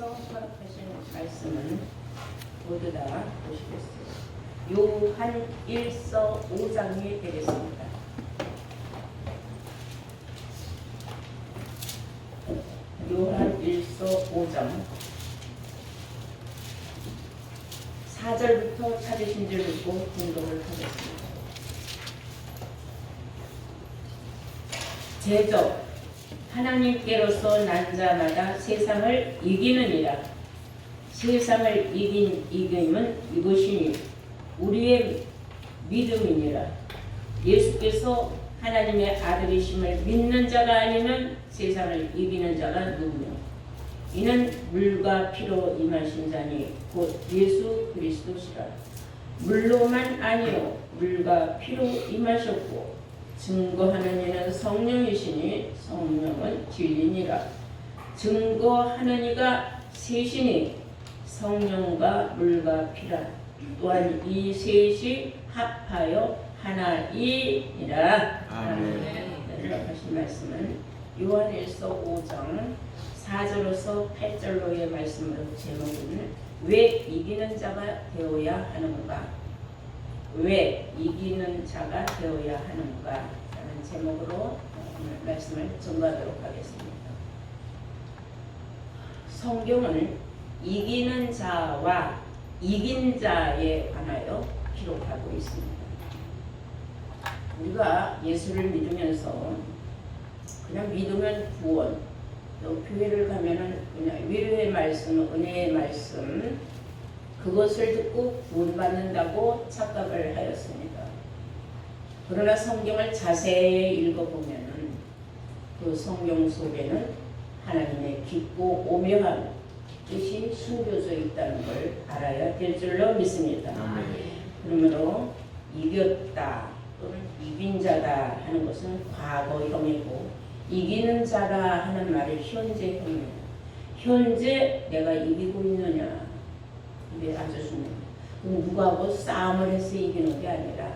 하나님께서 허락하신 말씀은 모두 다 보시겠어요. 요한 1서 5장이 되겠습니다. 요한 1서 5장 4절부터 찾으신 줄 믿고 공독을 하겠습니다. 제적 하나님께로서 난 자마다 세상을 이기느니라. 세상을 이긴 이김은 이것이니 우리의 믿음이니라. 예수께서 하나님의 아들이심을 믿는 자가 아니면 세상을 이기는 자가 누구냐. 이는 물과 피로 임하신 자니 곧 예수 그리스도시라. 물로만 아니요 물과 피로 임하셨고 증거하는 이는 성령이시니 성령은 진리니라. 증거하는 이가 셋이니 성령과 물과 피라. 또한 이 셋이 합하여 하나이니라. 아멘. 하신 말씀은 요한일서 5장 4절로서 8절로의 말씀으로 제목은 왜 이기는 자가 되어야 하는가? 왜 이기는 자가 되어야 하는가? 라는 제목으로 오늘 말씀을 전가하도록 하겠습니다. 성경은 이기는 자와 이긴 자에 관하여 기록하고 있습니다. 우리가 예수를 믿으면서 그냥 믿으면 구원, 또 교회를 가면은 그냥 위로의 말씀, 은혜의 말씀, 그것을 듣고 구원받는다고 착각을 하였습니다. 그러나 성경을 자세히 읽어보면은 그 성경 속에는 하나님의 깊고 오묘한 뜻이 숨겨져 있다는 걸 알아야 될 줄로 믿습니다. 그러므로 이겼다 또는 이긴 자다 하는 것은 과거형이고 이기는 자다 하는 말을 현재형입니다. 현재 내가 이기고 있느냐, 이게 아주 중요합니다. 누구하고 싸움을 해서 이기는 게 아니라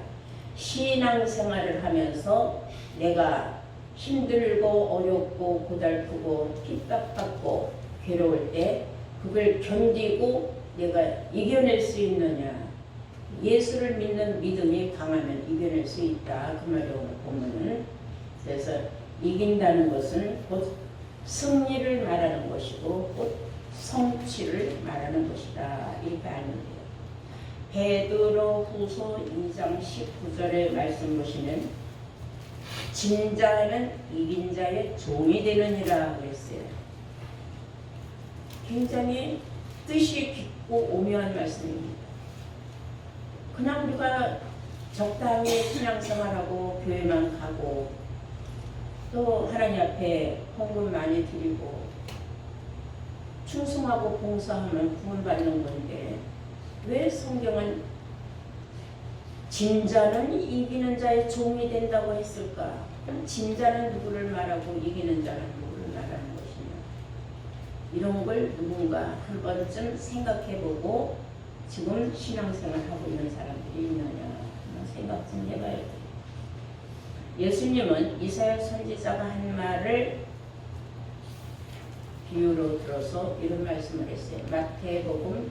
신앙생활을 하면서 내가 힘들고 어렵고 고달프고 핍박받고 괴로울 때 그걸 견디고 내가 이겨낼 수 있느냐. 예수를 믿는 믿음이 강하면 이겨낼 수 있다. 그 말이 오늘 보면은. 그래서 이긴다는 것은 곧 승리를 말하는 것이고 곧 성취를 말하는 것이다. 이렇게 알면 돼요. 베드로 후서 2장 19절의 말씀 보시면 진 자는 이긴 자의 종이 되느니라 그랬어요. 굉장히 뜻이 깊고 오묘한 말씀입니다. 그냥 우리가 적당히 신앙생활하고 교회만 가고 또 하나님 앞에 헌금 많이 드리고 충성하고 봉사하면 구원받는 건데 왜 성경은 진자는 이기는 자의 종이 된다고 했을까? 진자는 누구를 말하고 이기는 자는 누구를 말하는 것이냐? 이런 걸 누군가 한 번쯤 생각해보고 지금 신앙생활하고 있는 사람들이 있느냐 생각 좀 해봐야 돼요. 예수님은 이사야 선지자가 한 말을 비유로 들어서 이런 말씀을 했어요. 마태복음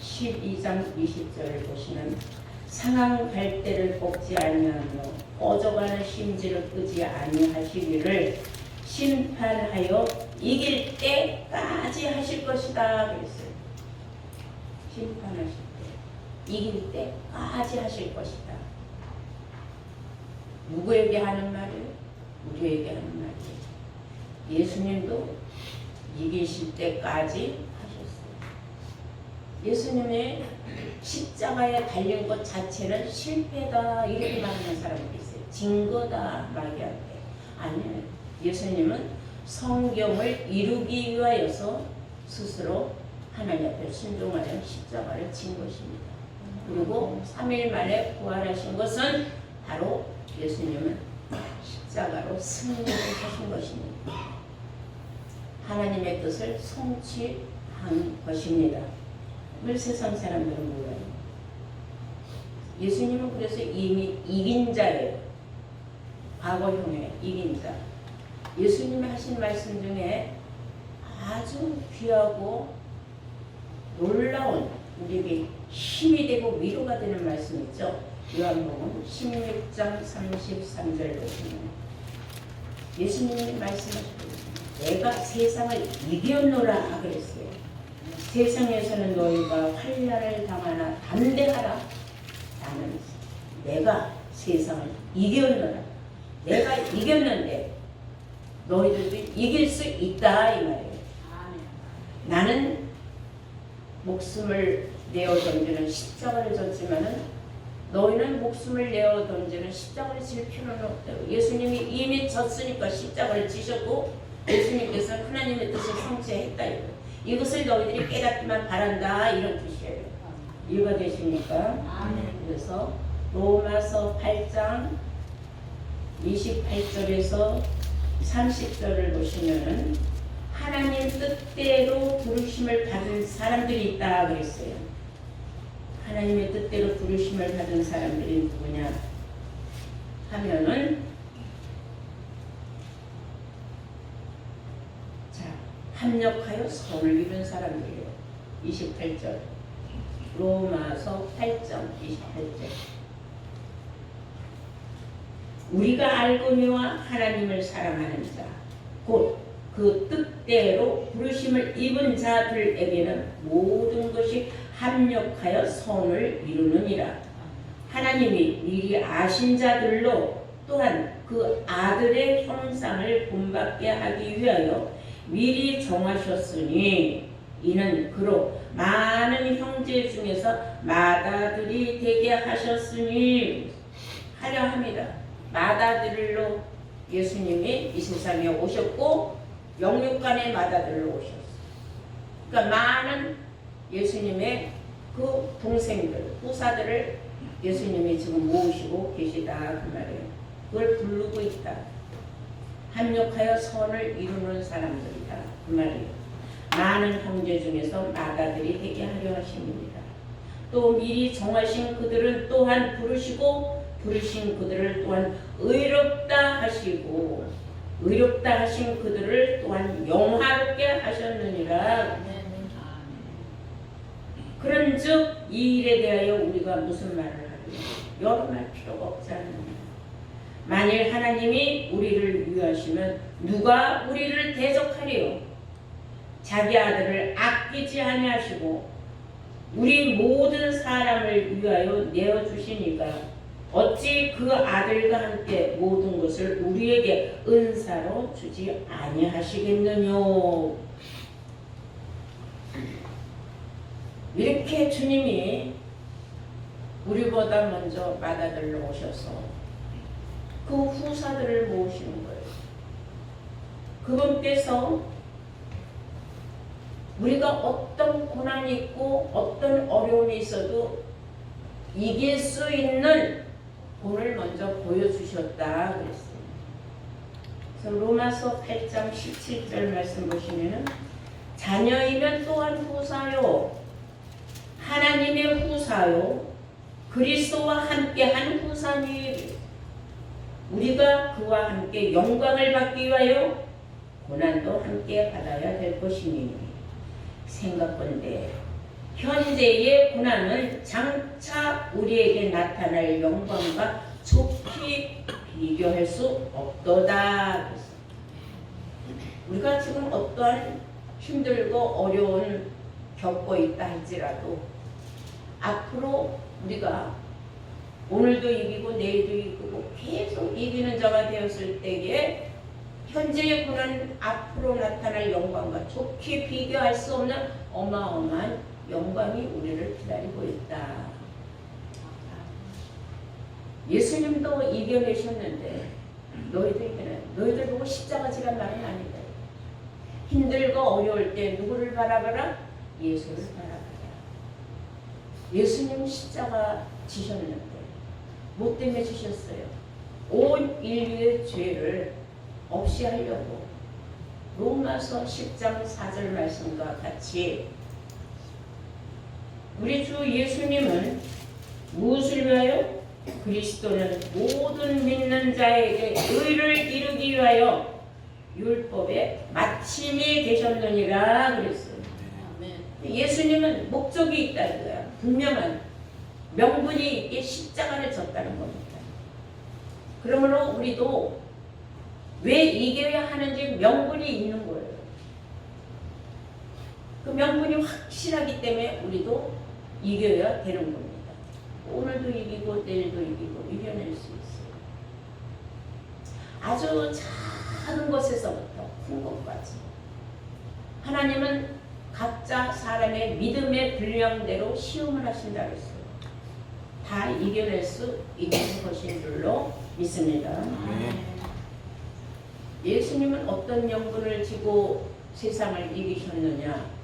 12장 20절을 보시면 상한 갈대를 꺾지 아니하며 꺼져가는 심지를 끄지 아니하시기를 심판하여 이길 때까지 하실 것이다 그랬어요. 심판하실 때, 이길 때까지 하실 것이다. 누구에게 하는 말이에요? 우리에게 하는 말이에요. 예수님도 이기실 때까지 하셨어요. 예수님의 십자가에 달린 것 자체는 실패다 이렇게 말하는 사람들이 있어요. 증거다 말이 안 돼. 아니에요. 예수님은 성경을 이루기 위하여서 스스로 하나님 앞에 순종하여 십자가를 진 것입니다. 그리고 3일 만에 부활하신 것은 바로 예수님은 십자가로 승리를 하신 것입니다. 하나님의 뜻을 성취한 것입니다. 왜 세상 사람들은 몰라요? 예수님은 그래서 이미 이긴 자예요. 과거형의 이긴 자. 예수님이 하신 말씀 중에 아주 귀하고 놀라운 우리에게 힘이 되고 위로가 되는 말씀 있죠. 요한복음 16장 33절 보시면 예수님이 말씀하시거든요. 내가 세상을 이겼노라 그랬어요. 세상에서는 너희가 환난을 당하나 담대하라. 나는 내가 세상을 이겼노라. 내가 이겼는데 너희들도 이길 수 있다 이 말이에요. 나는 목숨을 내어 던지는 십자가를 졌지만은 너희는 목숨을 내어 던지는 십자가를 질 필요는 없다고. 예수님이 이미 졌으니까 십자가를 지셨고 예수님께서 하나님의 뜻을 성취했다 이거. 이것을 너희들이 깨닫기만 바란다 이런 뜻이에요. 이해가 되십니까? 그래서 로마서 8장 28절에서 30절을 보시면은 하나님 뜻대로 부르심을 받은 사람들이 있다 그랬어요. 하나님의 뜻대로 부르심을 받은 사람들이 누구냐 하면은 자 합력하여 선을 이룬 사람들이에요. 28절 로마서 8장 28절 우리가 알거니와 하나님을 사랑하는 자 곧 그 뜻대로 부르심을 입은 자들에게는 모든 것이 합력하여 선을 이루느니라. 하나님이 미리 아신 자들로 또한 그 아들의 형상을 본받게 하기 위하여 미리 정하셨으니 이는 그로 많은 형제 중에서 맏아들이 되게 하셨으니 하려 합니다. 맏아들로 예수님이 이 세상에 오셨고 영육간의 맏아들로 오셨어요. 그러니까 많은 예수님의 그 동생들, 후사들을 예수님이 지금 모으시고 계시다 그 말이에요. 그걸 부르고 있다. 합력하여 선을 이루는 사람들이다 그 말이에요. 많은 형제 중에서 맏아들이 되게 하려 하십니다. 또 미리 정하신 그들은 또한 부르시고 부르신 그들을 또한 의롭다 하시고 의롭다 하신 그들을 또한 영화롭게 하셨느니라. 그런즉 이 일에 대하여 우리가 무슨 말을 하리요? 여러 말 필요가 없지 않느냐. 만일 하나님이 우리를 위하시면 누가 우리를 대적하리요? 자기 아들을 아끼지 아니하시고 우리 모든 사람을 위하여 내어주시니까 어찌 그 아들과 함께 모든 것을 우리에게 은사로 주지 아니하시겠느냐. 이렇게 주님이 우리보다 먼저 맏아들로 오셔서 그 후사들을 모으시는 거예요. 그분께서 우리가 어떤 고난이 있고 어떤 어려움이 있어도 이길 수 있는 본을 먼저 보여주셨다 그랬어요. 그래서 로마서 8장 17절 말씀 보시면은 자녀이면 또한 후사요 하나님의 후사요 그리스도와 함께한 후사니 우리가 그와 함께 영광을 받기 위하여 고난도 함께 받아야 될 것이니 생각건대 현재의 고난은 장차 우리에게 나타날 영광과 좋게 비교할 수 없도다. 우리가 지금 어떠한 힘들고 어려운 겪고 있다 할지라도 앞으로 우리가 오늘도 이기고 내일도 이기고 계속 이기는 자가 되었을 때에 현재의 고난은 앞으로 나타날 영광과 좋게 비교할 수 없는 어마어마한 영광이 우리를 기다리고 있다. 예수님도 이겨내셨는데 너희들 보고 십자가 지란 말은 아니다. 힘들고 어려울 때 누구를 바라봐라? 예수를 바라봐라. 예수님 십자가 지셨는데 뭐 때문에 지셨어요? 온 인류의 죄를 없이 하려고. 로마서 10장 4절 말씀과 같이 우리 주 예수님은 무엇을 위하여? 그리스도는 모든 믿는 자에게 의를 이루기 위하여 율법의 마침이 되셨느니라 그랬어요. 예수님은 목적이 있다 이거야. 분명한 명분이 있게 십자가를 졌다는 겁니다. 그러므로 우리도 왜 이겨야 하는지 명분이 있는 거예요. 그 명분이 확실하기 때문에 우리도 이겨야 되는 겁니다. 오늘도 이기고 내일도 이기고 이겨낼 수 있어요. 아주 작은 것에서부터 큰 것까지 하나님은 각자 사람의 믿음의 분량대로 시험을 하신다 그랬어요. 다 이겨낼 수 있는 것인 줄로 믿습니다. 예수님은 어떤 명분을 지고 세상을 이기셨느냐?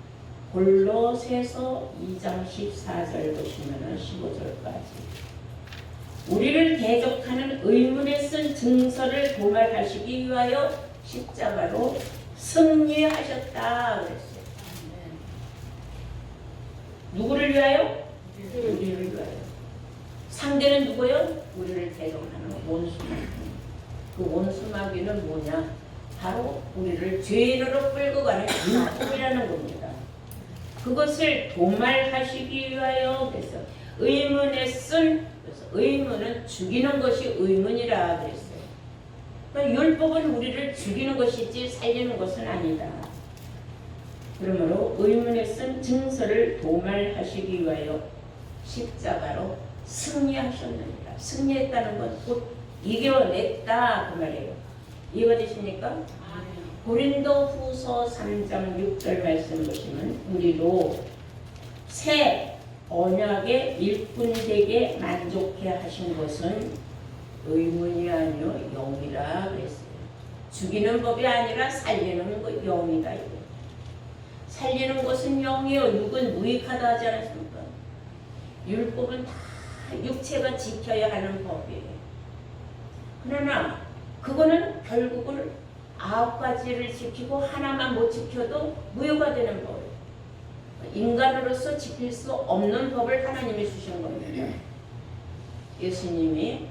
골로새서 2장 14절 보시면 15절까지 우리를 대적하는 의문에 쓴 증서를 도말하시기 위하여 십자가로 승리하셨다 그랬어요. 누구를 위하여? 우리를 위하여. 상대는 누구요? 우리를 대적하는 원수마귀. 그 원수마귀는 뭐냐? 바로 우리를 죄인으로 끌고 가는 율법이라는 겁니다. 그것을 도말하시기 위하여 그래서 의문에 쓴 그래서 의문은 죽이는 것이 의문이라 그랬어요. 그러니까 율법은 우리를 죽이는 것이지 살리는 것은 아니다. 그러므로 의문에 쓴 증서를 도말하시기 위하여 십자가로 승리하셨느니라. 승리했다는 건 곧 이겨냈다 그 말이에요. 이해가 되십니까? 고린도 후서 3장 6절 말씀 보시면 우리로 새 언약의 일꾼되게 만족해 하신 것은 의문이 아니요 영이라 그랬어요. 죽이는 법이 아니라 살리는 것 영이다. 이거. 살리는 것은 영이요 육은 무익하다 하지 않았습니까? 율법은 다 육체가 지켜야 하는 법이에요. 그러나 그거는 결국은 9가지를 지키고 하나만 못 지켜도 무효가 되는 법. 인간으로서 지킬 수 없는 법을 하나님이 주신 겁니다. 예수님이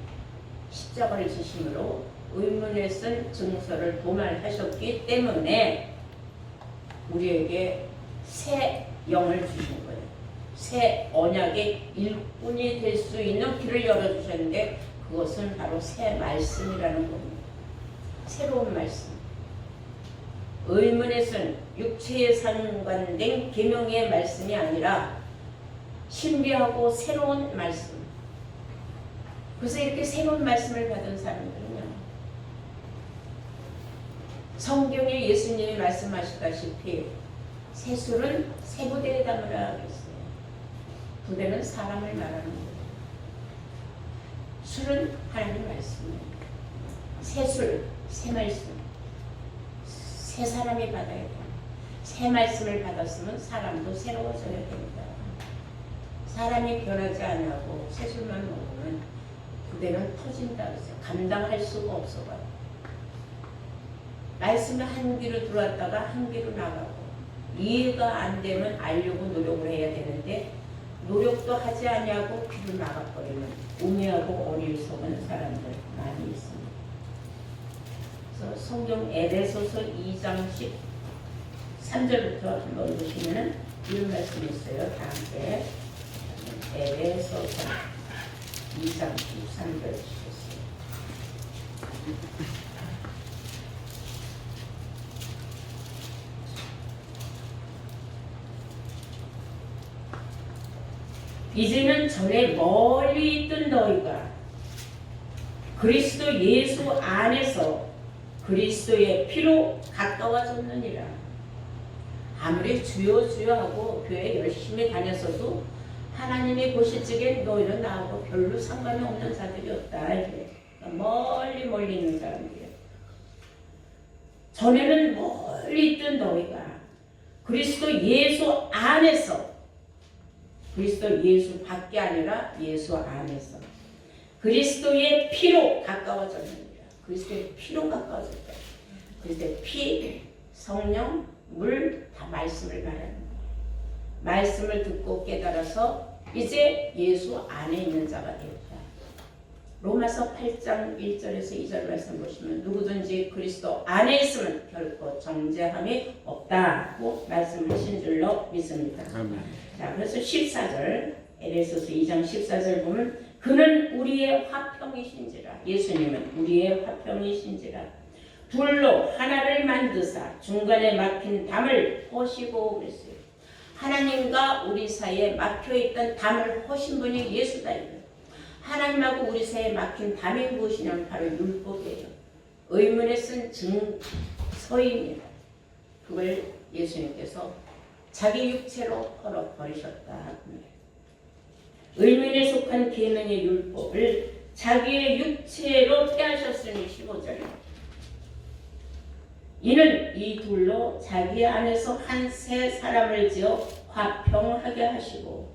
십자가를 지심으로 의문에 쓴 증서를 도말하셨기 때문에 우리에게 새 영을 주신 거예요. 새 언약의 일꾼이 될 수 있는 길을 열어주셨는데 그것은 바로 새 말씀이라는 겁니다. 새로운 말씀. 의문에 쓴 육체에 상관된 계명의 말씀이 아니라 신비하고 새로운 말씀. 그래서 이렇게 새로운 말씀을 받은 사람들은요. 성경에 예수님이 말씀하시다시피 새술은 새 부대에 담으라 그랬어요. 부대는 사람을 말하는 거예요. 술은 하나님 말씀입니다. 새술, 새 말씀. 새 사람이 받아야 돼요. 새 말씀을 받았으면 사람도 새로워져야 됩니다. 사람이 변하지 않고 새술만 먹으면 부대는 터진다 그랬어요. 감당할 수가 없어요. 말씀이 한 귀로 들어왔다가 한 귀로 나가고 이해가 안 되면 알려고 노력을 해야 되는데 노력도 하지 아니하고 귀로 나가버리면 우매하고 어리석은 사람들 많이 있습니다. 그래서 성경 에베소서 2장 13절부터 한번 보시면은 이런 말씀이 있어요. 다 함께 에베소서 2장 13절 주셨어요. 이제는 전에 멀리 있던 너희가 그리스도 예수 안에서 그리스도의 피로 가까워졌느니라. 아무리 주여 주여 하고 교회 열심히 다녔어도 하나님이 보실 적에 너희는 나하고 별로 상관이 없는 자들이었다. 이렇게. 멀리 멀리 있는 사람들이에요. 전에는 멀리 있던 너희가 그리스도 예수 안에서 그리스도 예수 밖에 아니라 예수 안에서 그리스도의 피로 가까워졌느니라. 그리스도의 피로 가까워졌다. 그리스도의 피, 성령, 물 다 말씀을 말하는 거예요. 말씀을 듣고 깨달아서 이제 예수 안에 있는 자가 되었다. 로마서 8장 1절에서 2절 말씀 보시면 누구든지 그리스도 안에 있으면 결코 정죄함이 없다고 말씀하신 줄로 믿습니다. 아멘. 자, 그래서 14절 에베소서 2장 14절 보면 그는 우리의 화평이신지라, 예수님은 우리의 화평이신지라 둘로 하나를 만드사 중간에 막힌 담을 허시고 그랬어요. 하나님과 우리 사이에 막혀있던 담을 허신 분이 예수다. 하나님하고 우리 사이에 막힌 담이 무엇이냐면 바로 율법이에요. 의문에 쓴 증서입니다. 그걸 예수님께서 자기 육체로 헐어버리셨다. 의문에 속한 계명의 율법을 자기의 육체로 떼하셨으니 15절. 이는 이 둘로 자기 안에서 한 새 사람을 지어 화평하게 하시고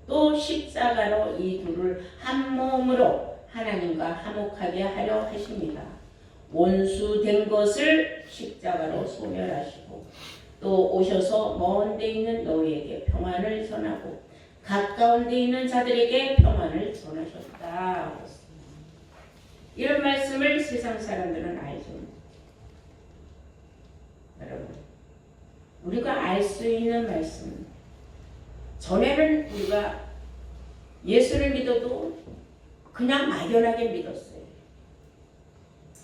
또 십자가로 이 둘을 한 몸으로 하나님과 화목하게 하려 하십니다. 원수된 것을 십자가로 소멸하시고 또 오셔서 먼 데 있는 너희에게 평안을 전하고 가까운 데 있는 자들에게 평안을 전하셨다. 이런 말씀을 세상 사람들은 알죠. 여러분, 우리가 알 수 있는 말씀. 전에는 우리가 예수를 믿어도 그냥 막연하게 믿었어요.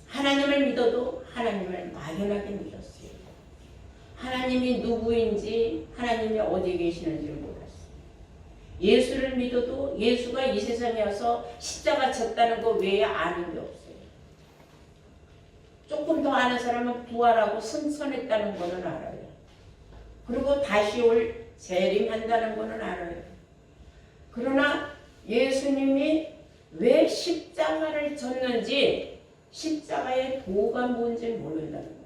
하나님을 믿어도 하나님을 막연하게 믿었어요. 하나님이 누구인지, 하나님이 어디 계시는지 몰랐어요. 예수를 믿어도 예수가 이 세상에 와서 십자가 졌다는 거 외에 아는 게 없어요. 조금 더 아는 사람은 부활하고 승천했다는 거는 알아요. 그리고 다시 올 재림한다는 거는 알아요. 그러나 예수님이 왜 십자가를 졌는지, 십자가의 도가 뭔지 모른다는 거예요.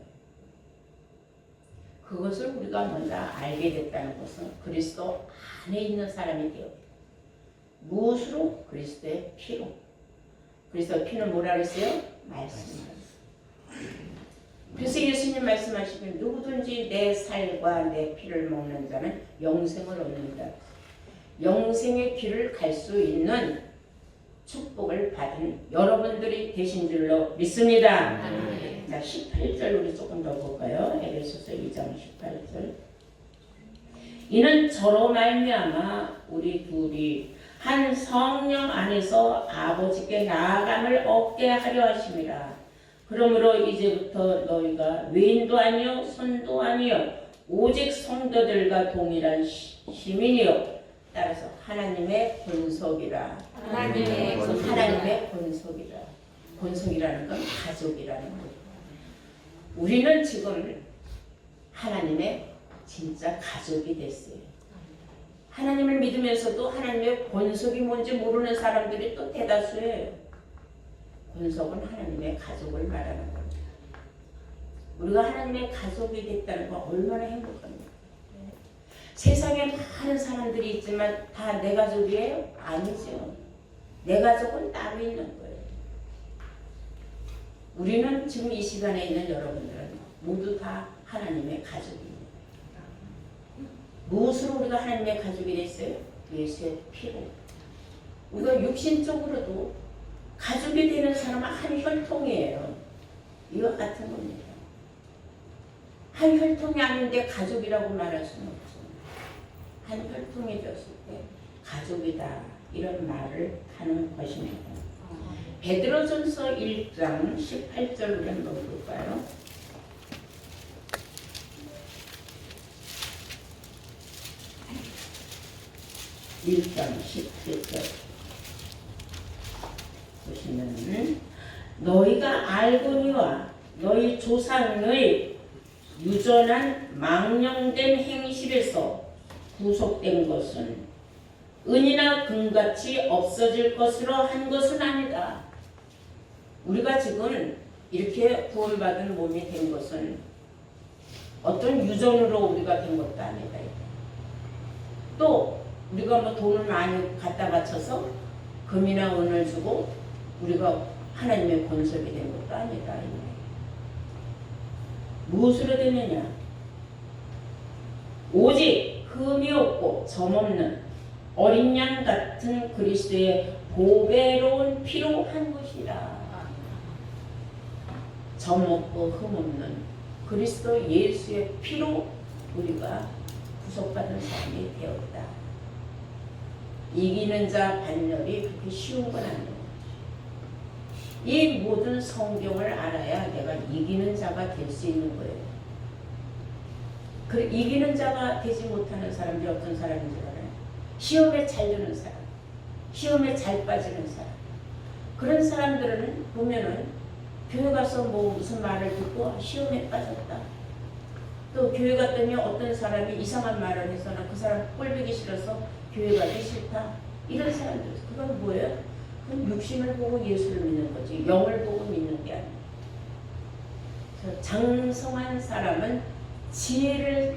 그것을 우리가 먼저 알게 됐다는 것은 그리스도 안에 있는 사람이 되어 무엇으로? 그리스도의 피로. 그리스도의 피는 뭐라 그랬어요? 말씀이에요. 그래서 예수님 말씀하시면 누구든지 내 살과 내 피를 먹는 자는 영생을 얻는다. 영생의 길을 갈 수 있는 축복을 받은 여러분들이 되신 줄로 믿습니다. 자, 18절 우리 조금 더 볼까요? 에베소서 2장 18절. 이는 저로 말미암아 우리 둘이 한 성령 안에서 아버지께 나아감을 얻게 하려 하심이라. 그러므로 이제부터 너희가 외인도 아니요 손도 아니요 오직 성도들과 동일한 시민이요. 따라서 하나님의 본속이라. 하나님의 본속이라. 본속이라는 건 가족이라는 거예요. 우리는 지금 하나님의 진짜 가족이 됐어요. 하나님을 믿으면서도 하나님의 본속이 뭔지 모르는 사람들이 또 대다수예요. 본속은 하나님의 가족을 말하는 겁니다. 우리가 하나님의 가족이 됐다는 건 얼마나 행복합니까? 세상에 많은 사람들이 있지만 다 내 가족이에요? 아니죠. 내 가족은 따로 있는 거예요. 우리는 지금 이 시간에 있는 여러분들은 모두 다 하나님의 가족입니다. 무엇으로 우리가 하나님의 가족이 됐어요? 예수의 피로. 우리가 육신적으로도 가족이 되는 사람은 한 혈통이에요. 이와 같은 겁니다. 한 혈통이 아닌데 가족이라고 말할 수는 없죠. 한 혈통이 되었을 때 가족이다 이런 말을 하는 것입니다. 베드로전서 1장 18절 우리 한번 볼까요? (1장 17절) 보시면은 너희가 알거니와 너희 조상의 유전한 망령된 행실에서 구속된 것은 은이나 금같이 없어질 것으로 한 것은 아니다. 우리가 지금 이렇게 구원받은 몸이 된 것은 어떤 유전으로 우리가 된 것도 아니다. 또 우리가 뭐 돈을 많이 갖다 바쳐서 금이나 은을 주고 우리가 하나님의 권속이 된 것도 아니다. 무엇으로 되느냐? 오직 흠이 없고 점 없는 어린 양 같은 그리스도의 보배로운 피로 한 것이라. 젖먹고 흠없는 그리스도 예수의 피로 우리가 구속받은 사람이 되었다. 이기는 자 반열이 그렇게 쉬운 건 아니에요. 이 모든 성경을 알아야 내가 이기는 자가 될 수 있는 거예요. 그래, 이기는 자가 되지 못하는 사람들이 어떤 사람인 줄 알아요? 시험에 잘 드는 사람, 시험에 잘 빠지는 사람. 그런 사람들은 보면은 교회 가서 뭐 무슨 말을 듣고 시험에 빠졌다. 또 교회 갔더니 어떤 사람이 이상한 말을 해서는 그 사람 꼴보기 싫어서 교회 가기 싫다. 이런 사람들. 그건 뭐예요? 그건 육신을 보고 예수를 믿는 거지. 영을 보고 믿는 게 아니에요. 그래서 장성한 사람은 지혜를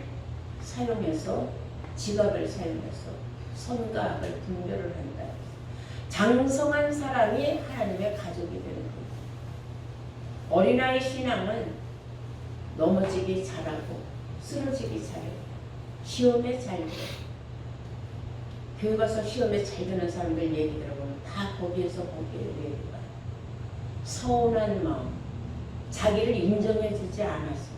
사용해서 지각을 사용해서 선과 악을 분별을 한다. 장성한 사람이 하나님의 가족이 되는 거예요. 어린아이 신앙은 넘어지기 잘하고 쓰러지기 잘해요. 시험에 잘 돼요. 교회 가서 시험에 잘 드는 사람들 얘기 들어보면 다 거기에서 거기에 얘기가. 서운한 마음, 자기를 인정해 주지 않아서.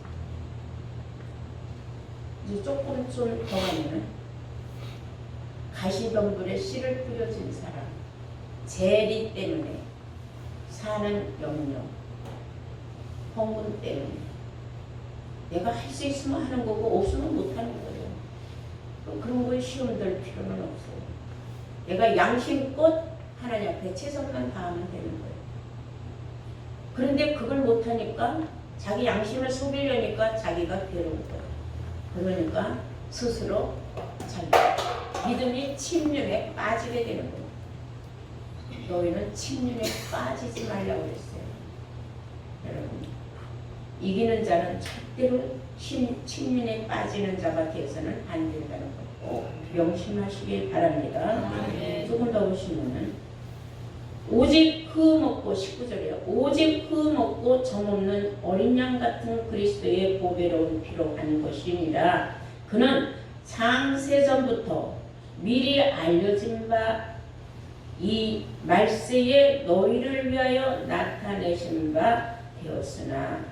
이제 조금 좀 더 가면은 가시덤불에 씨를 뿌려진 사람, 재리 때문에 사는 염려, 헌분 때문에 내가 할 수 있으면 하는 거고 없으면 못 하는 거예요. 그런 거에 시험 될 필요는 없어요. 내가 양심껏 하나님 앞에 최선만 다하면 되는 거예요. 그런데 그걸 못하니까 자기 양심을 속이려니까 자기가 괴로운 거예요. 그러니까 스스로 자기 믿음이 침륜에 빠지게 되는 거예요. 너희는 침륜에 빠지지 말라고 했어요. 여러분, 이기는 자는 절대로 침륜에 빠지는 자가 되어서는 안 된다는 거 꼭 명심하시길 바랍니다. 조금 더 보시면은 오직 그 먹고 19절이에요. 오직 그 먹고 점없는 어린 양 같은 그리스도의 보배로운 피로 한 것이니라. 그는 창세전부터 미리 알려진 바 이 말세에 너희를 위하여 나타내신 바 되었으나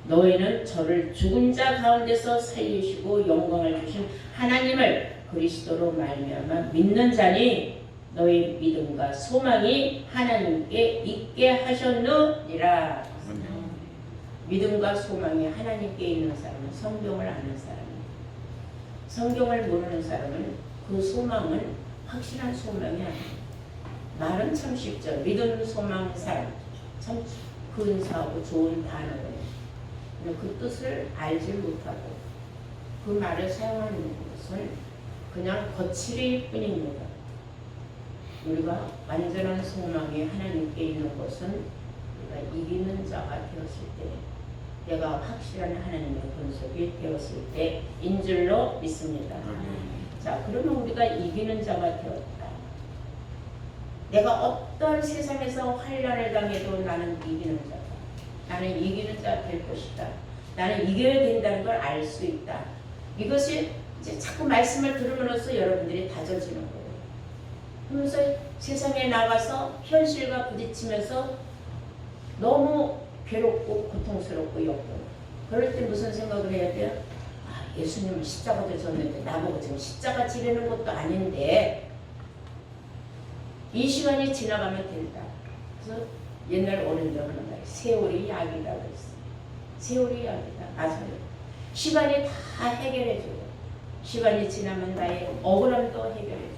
너희는 저를 죽은 자 가운데서 살리시고 영광을 주신 하나님을 그리스도로 말미암아 믿는 자니 너희 믿음과 소망이 하나님께 있게 하셨느니라. 믿음과 소망이 하나님께 있는 사람은 성경을 아는 사람이에요. 성경을 모르는 사람은 그 소망은 확실한 소망이 아니에요. 말은 참 쉽죠. 믿음, 소망, 삶. 참 근사하고 좋은 단어예요. 그 뜻을 알지 못하고 그 말을 사용하는 것은 그냥 거칠일 뿐입니다. 우리가 완전한 소망이 하나님께 있는 것은 우리가 이기는 자가 되었을 때, 내가 확실한 하나님의 권속이 되었을 때인 줄로 믿습니다. 자, 그러면 우리가 이기는 자가 되었다. 내가 어떤 세상에서 환난을 당해도 나는 이기는 자다. 나는 이기는 자 될 것이다. 나는 이겨야 된다는 걸 알 수 있다. 이것이 이제 자꾸 말씀을 들으면서 여러분들이 다져지는 거예요. 그러면서 세상에 나가서 현실과 부딪히면서 너무 괴롭고 고통스럽고 엮고, 그럴 때 무슨 생각을 해야 돼요? 아, 예수님은 십자가도 졌는데 나보고 지금 십자가 지르는 것도 아닌데 이 시간이 지나가면 된다. 그래서 옛날 어른들 하는 말, 세월이 약이라고 했어요. 세월이 약이다. 맞아요. 시간이 다 해결해줘요. 시간이 지나면 나의 억울함도 해결해주죠.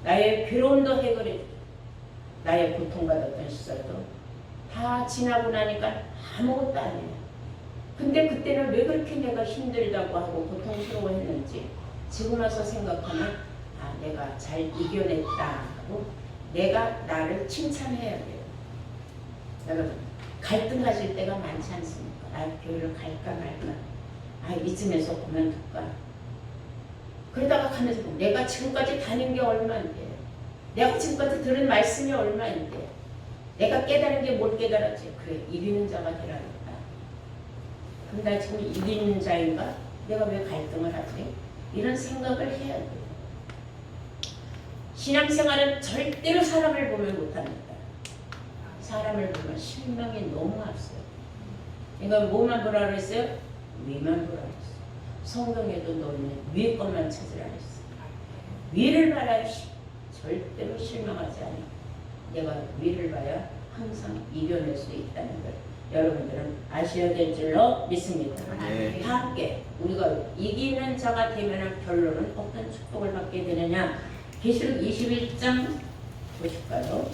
나의 괴로움도 해결해주죠. 나의 고통받았던 시절도 다 지나고 나니까 아무것도 아니에요. 근데 그때는 왜 그렇게 내가 힘들다고 하고 고통스러워했는지 지금 와서 생각하면 아, 내가 잘 이겨냈다 하고 내가 나를 칭찬해야 돼요. 여러분, 갈등 가질 때가 많지 않습니까? 아, 교회를 갈까 말까. 아, 이쯤에서 그만둘까. 그러다가 가면서 내가 지금까지 다닌 게 얼마인데, 내가 지금까지 들은 말씀이 얼마인데, 내가 깨달은 게 뭘 깨달았지? 그래, 이기는 자가 되라니까. 그럼 나 지금 이기는 자인가? 내가 왜 갈등을 하지? 이런 생각을 해야 돼요. 신앙생활은 절대로 사람을 보면 못합니다. 사람을 보면 실망이 너무 앞서요. 그러니까 뭐만 보라 그랬어요? 위만 보라 그랬어요. 성경에도 너희는 위의 것만 찾으라 그랬어요. 위를 바라시 절대로 실망하지 않아. 내가 위를 봐야 항상 이겨낼 수 있다는 걸 여러분들은 아셔야 될 줄로 믿습니다. 네. 다 함께 우리가 이기는 자가 되면 결론은 어떤 축복을 받게 되느냐. 계시록 21장 보실까요?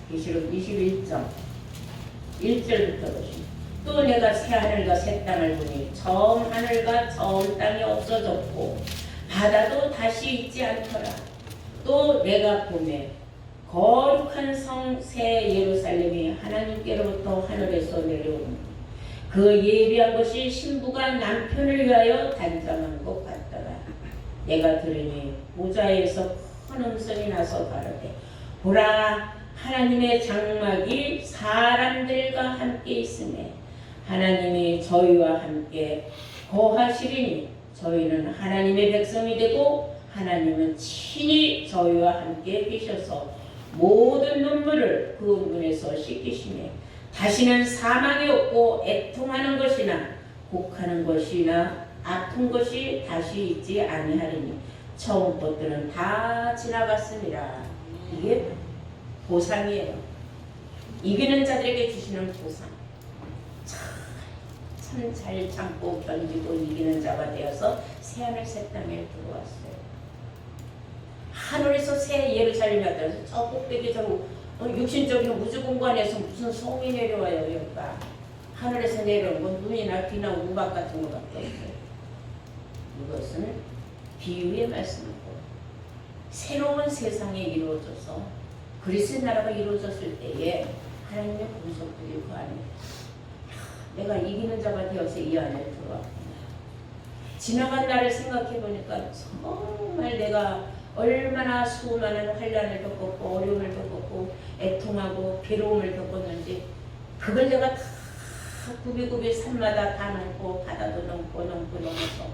계시록 21장 1절부터 보시면 또 내가 새 하늘과 새 땅을 보니 처음 하늘과 처음 땅이 없어졌고 바다도 다시 있지 않더라. 또 내가 보매 거룩한 성 새 예루살렘이 하나님께로부터 하늘에서 내려오니 그 예비한 것이 신부가 남편을 위하여 단장한 것 같더라. 내가 들으니 보좌에서 큰 음성이 나서 가로되 보라 하나님의 장막이 사람들과 함께 있으매 하나님이 저희와 함께 거하시리니 저희는 하나님의 백성이 되고 하나님은 친히 저희와 함께 계셔서 모든 눈물을 그 눈에서 씻기시네. 다시는 사망이 없고 애통하는 것이나 곡하는 것이나 아픈 것이 다시 있지 아니하리니 처음 것들은 다 지나갔습니다. 이게 보상이에요. 이기는 자들에게 주시는 보상. 참 잘 참고 견디고 이기는 자가 되어서 새하늘 새 땅에 들어왔어요. 하늘에서 새 예루살렘이 왔다. 저 꼭대기 저 육신적인 우주 공간에서 무슨 성이 내려와요. 여기가 하늘에서 내려온 건 눈이나 비나 우박 같은 것밖에 없어요. 이것은 비유의 말씀이고 새로운 세상이 이루어져서 그리스도의 나라가 이루어졌을 때에 하나님의 공속들이 그 안에 내가 이기는 자가 되어서 이 안에 들어왔구나. 지나간 날을 생각해 보니까 정말 내가 얼마나 수많은 환난을 겪었고 어려움을 겪었고 애통하고 괴로움을 겪었는지 그걸 내가 다 구비구비 산마다 다 넘고 바다도 넘어서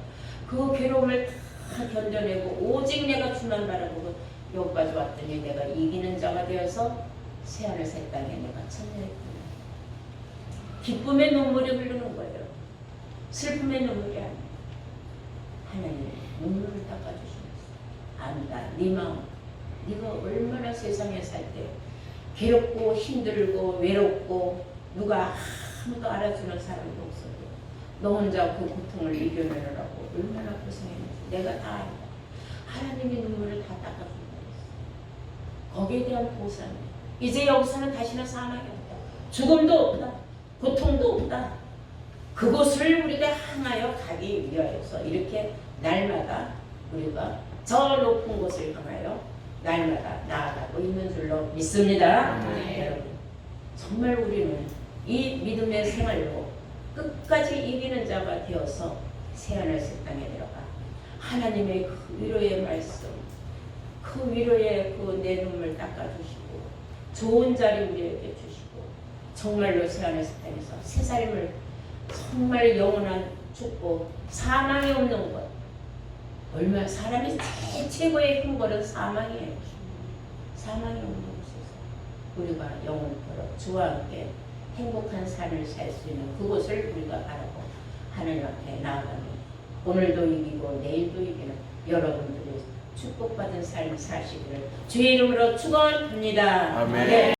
그 괴로움을 다 견뎌내고 오직 내가 주만 바라보고 여기까지 왔더니 내가 이기는 자가 되어서 새하늘 새 땅에 내가 참여했구나. 기쁨의 눈물이 흐르는 거예요. 슬픔의 눈물이 아니에요. 하나님 눈물을 닦아주시면서 안다. 네 마음 네가 얼마나 세상에 살 때 괴롭고 힘들고 외롭고 누가 아무도 알아주는 사람도 없어도 너 혼자 그 고통을 이겨내느라고 얼마나 고생했는지 내가 다 안다. 하나님의 눈물을 다 닦아준다. 거기에 대한 보상. 이제 여기서는 다시는 사망이 없다. 죽음도 없다. 고통도 없다. 그곳을 우리가 향하여 가기 위하여서 이렇게 날마다 우리가 저 높은 곳을 향하여 날마다 나아가고 있는 줄로 믿습니다. 여러분, 정말 우리는 이 믿음의 생활로 끝까지 이기는 자가 되어서 새하늘 새 땅에 들어가 하나님의 그 위로의 말씀, 그 위로의 그 내 눈물 닦아주시고 좋은 자리 우리에게 주시고 정말로 새하늘 새 땅에서 새 삶을 정말 영원한 축복, 사망이 없는 것. 얼마나 사람이 제일 최고의 행복은 사망이에요. 사망이 없는 곳에서 우리가 영원토록 주와 함께 행복한 삶을 살 수 있는 그곳을 우리가 바라고 하나님 앞에 나아가니 오늘도 이기고 내일도 이기는 여러분들의 축복받은 삶 사시기를 주의 이름으로 축원합니다. 아멘.